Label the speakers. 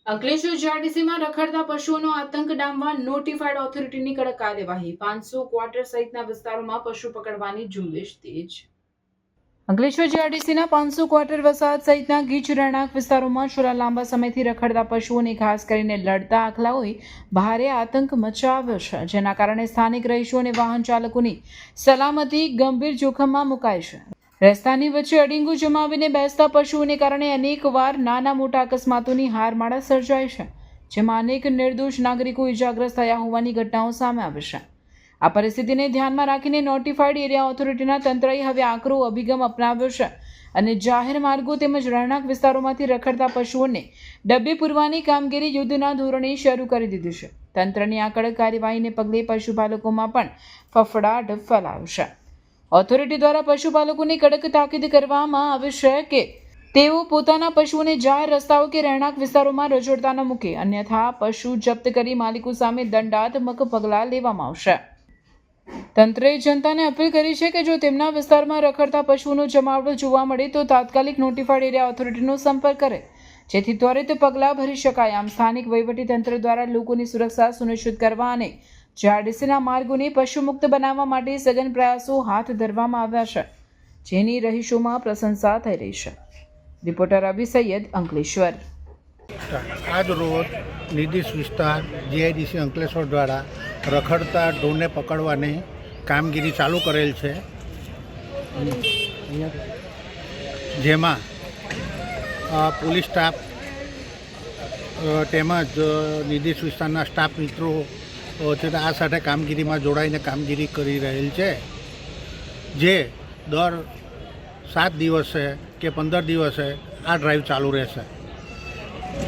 Speaker 1: અંકલેશ્વર જીઆઈડીસીમાં રખડતા પશુઓનો આતંક ડામવા નોટિફાઈડ ઓથોરિટીની કડક કાર્યવાહી 500 ક્વાર્ટર સહિતના વિસ્તારોમાં પશુ પકડવાની ઝુંબેશ તેજ। અંકલેશ્વર જીઆઈડીસીના 500 ક્વાર્ટર વસાહત સહિતના ગીચ રહેણાંક વિસ્તારોમાં છેલ્લા લાંબા સમયથી રખડતા પશુઓને ખાસ કરીને લડતા આખલાઓએ ભારે આતંક મચાવ્યો છે, જેના કારણે સ્થાનિક રહીશો અને વાહન ચાલકોની સલામતી ગંભીર જોખમમાં મુકાઈ છે। રસ્તાની વચ્ચે અડીંગુ જમાવીને બેસતા પશુઓને કારણે અનેકવાર નાના મોટા અકસ્માતોની હારમાળા સર્જાય છે, જેમાં અનેક નિર્દોષ નાગરિકો ઇજાગ્રસ્ત થયા હોવાની ઘટનાઓ સામે આવી છે। આ પરિસ્થિતિને ધ્યાનમાં રાખીને નોટિફાઈડ એરિયા ઓથોરિટીના તંત્રએ હવે આકરો અભિગમ અપનાવ્યો છે અને જાહેર માર્ગો તેમજ રહેણાંક વિસ્તારોમાંથી રખડતા પશુઓને ડબ્બે પૂરવાની કામગીરી યુદ્ધના ધોરણે શરૂ કરી દીધી છે। તંત્રની આ કડક કાર્યવાહીને પગલે પશુપાલકોમાં પણ ફફડાટ ફેલાયો છે। ઓથોરિટી દ્વારા પશુપાલકોને કડક તાકીદ કરવામાં આવી છે કે તેઓ પોતાના પશુઓને જાહેર રસ્તાઓ કે રહેણાંક વિસ્તારોમાં રઝળતા ન મૂકે, અન્યથા પશુ જપ્ત કરી માલિકો સામે દંડાત્મક પગલાં લેવામાં આવશે। તંત્રએ જનતાને અપીલ કરી છે કે જો તેમના વિસ્તારમાં રખડતા પશુઓનો જમાવડો જોવા મળે તો તાત્કાલિક નોટિફાઈડ એરિયા ઓથોરિટીનો સંપર્ક કરે, જેથી ત્વરિત પગલાં ભરી શકાય। આમ સ્થાનિક વહીવટીતંત્ર દ્વારા લોકોની સુરક્ષા સુનિશ્ચિત કરવા અને જીઆઈડીસીના માર્ગોને પશુમુક્ત બનાવવા માટે સઘન પ્રયાસો હાથ ધરવામાં આવ્યા છે, જેની રહીશોમાં પ્રશંસા થઈ રહી છે। રિપોર્ટર અભી સૈયદ, અંકલેશ્વર।
Speaker 2: આજ રોજ નિર્દિષ્ટ વિસ્તાર જીઆઈડીસી અંકલેશ્વર દ્વારા રખડતા ઢોરને પકડવાની કામગીરી ચાલુ કરેલ છે, જેમાં પોલીસ સ્ટાફ તેમજ નિર્દિષ્ટ વિસ્તારના સ્ટાફ મિત્રો આ સાથે કામગીરીમાં જોડાઈને કામગીરી કરી રહેલ છે, જે દર 7 દિવસે કે 15 દિવસે આ ડ્રાઈવ ચાલુ રહેશે।